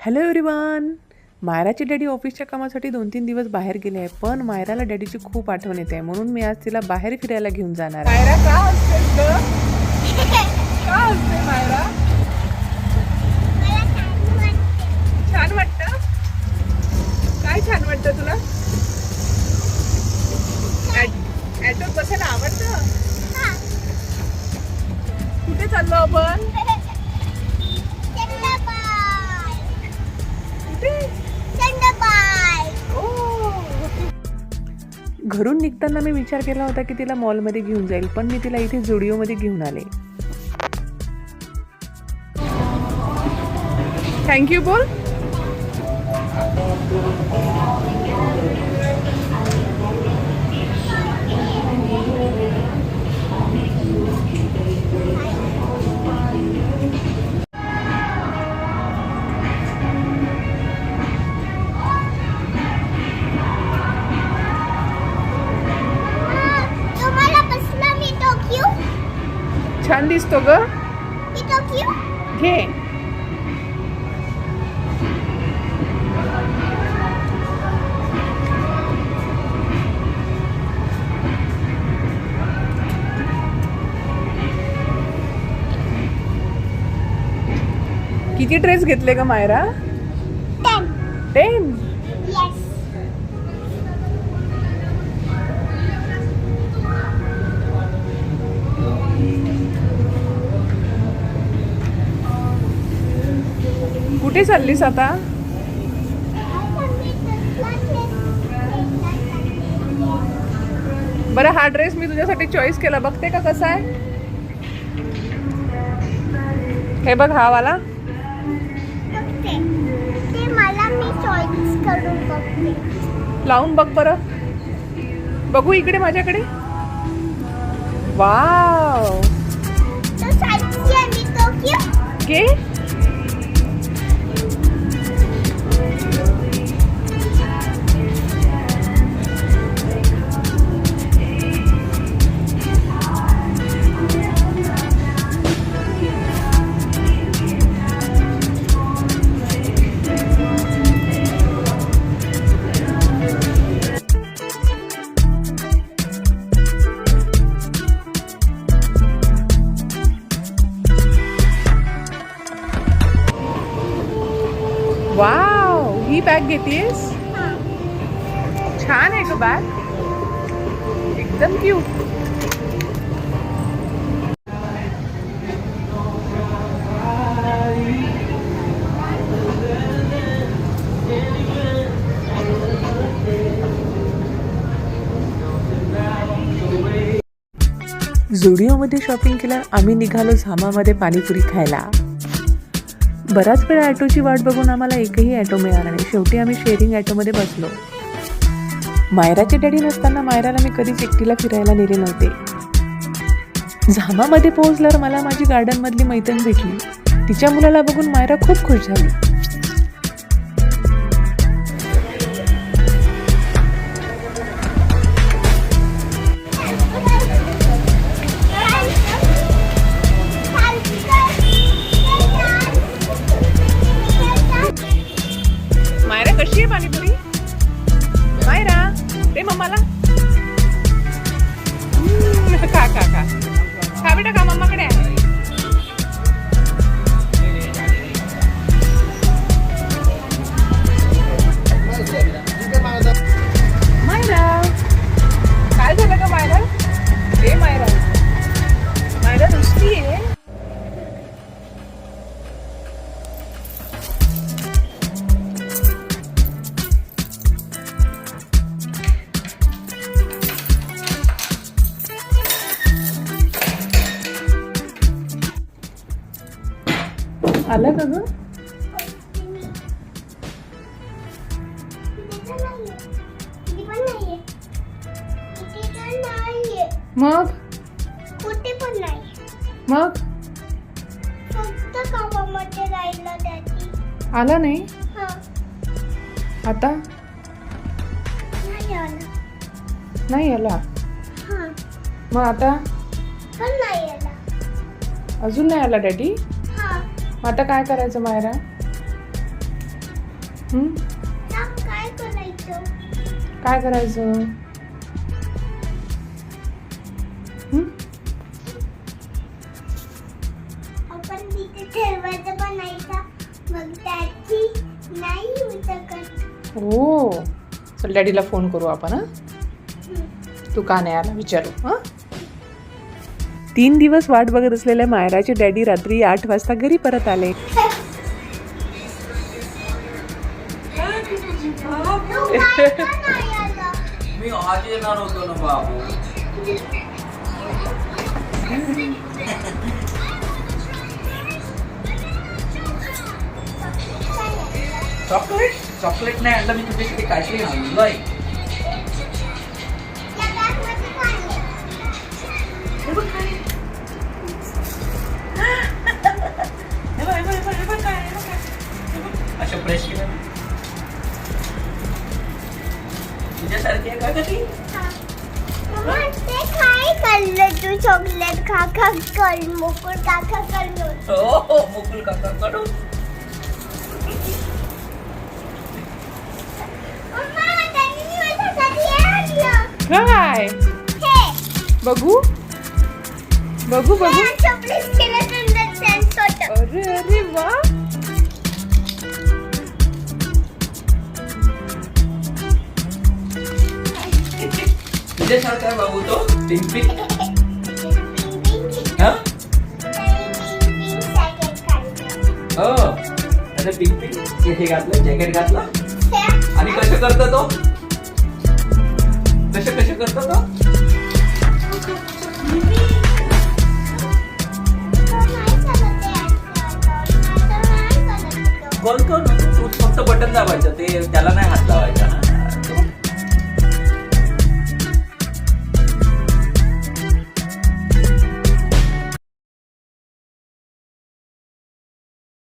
Hello everyone. मायराची daddy ऑफिसच्या कामासाठी 2-3 दिवस बाहेर गेले आहे, पण मायराला डॅडीची खूप आठवण येते आहे, म्हणून मी आज तिला बाहेर फिरायला घेऊन जाणार आहे. मायरा का हसतेस ग? का हसते मायरा? छान वाटतं? काय छान वाटतं तुला? ॲटोत बसायला आवडतं? कुठे चाललो आपण? घरून निघताना मी विचार केला होता की तिला मॉलमध्ये घेऊन जाईल, पण मी तिला इथे झुडिओमध्ये घेऊन आले. थँक्यू बोल. छान दिसतो ग. घे. किती ड्रेस घेतले ग मायरा? 10. कुठे चाललीस आता? बरं, हा ड्रेस मी तुझ्यासाठी चॉईस केला, बघते का कसा आहे? हे बघ, हा वाला. लावून बघ बरं. बघू इकडे माझ्याकडे. वाव. घे. वाव, ही बॅग घेतीस? छान आहे ग बॅग, एकदम क्यूट. झुडिओमध्ये शॉपिंग केलं, आम्ही निघालो झामामध्ये पाणीपुरी खायला. बराच वेळा ॲटोची वाट बघून आम्हाला एकही ॲटो मिळाला नाही. शेवटी आम्ही शेअरिंग ॲटोमध्ये बसलो. मायराचे डॅडी नसताना मायराला मी कधीच एकटीला फिरायला नेले नव्हते. झामामध्ये पोहोचल्यावर मला माझी गार्डनमधली मैत्रीण भेटली. तिच्या मुलाला बघून मायरा खूप खुश झाली. कशी आहे पाणीपुरी? मायरा, दे मम्माला. खा खा खा खा बेटा, खा, मम्माकडे आहे. मायरा, काय झालं का मायरा? ए मायरा, मायरा नुसती आहे. आला का ग? मग कुठे पण नाही, मग फक्त कामामध्ये राहिला त्याची. आला नाही हा, आता? नाही आला. नाही आला. हा, मग आता? पण नाही आला. अजून नाही आला डॅडी? हा, आता काय करायचं मायरा? हं? सांग काय करायचं? काय करायचं? हं? आपण तिथे ठेवायचं बनायचा मग त्याची नाही उतकत. हो चल डॅडीला फोन करू आपण हां तू का नाही आला विचारू हां 3 दिवस वाट बघत असलेल्या मायराचे डॅडी रात्री 8 वाजता घरी परत आले. तू का नाही आला? मी आज येणार होतो ना बाबू. चॉकलेट चॉकलेट नाही आणलं मी तुझ्यासाठी काहीतरी आणलंय. या बॅगमध्ये काय आहे? हे बघ काय. हे बघ काय. असं प्रेस केलं ना. तुझ्यासारखी आहे का ती? हा. मम्मा, ते काय खाल्लं तू? चॉकलेट खा खा कर मुकुल काका करून. हो मुकुल काका कडून. मम्मा, त्यांनी माझ्यासाठी हे आणलं. काय हे. बघू बघू बघू हे चॉकलेट केलं सुंदर सेन्स होतं. अरे अरे वा तुझ्यासारखा आहे बाबू तो पिंक पिंक. Pink pink. हा पिंक जॅकेट काढलं. हो आता पिंक पिंक हे घातलं जॅकेट घातलं हे. आणि कसं करतो तो कसं करतो तो गोल कर तू फक्त बटन दाबायचं ते त्याला नाही हात लावायचा ना.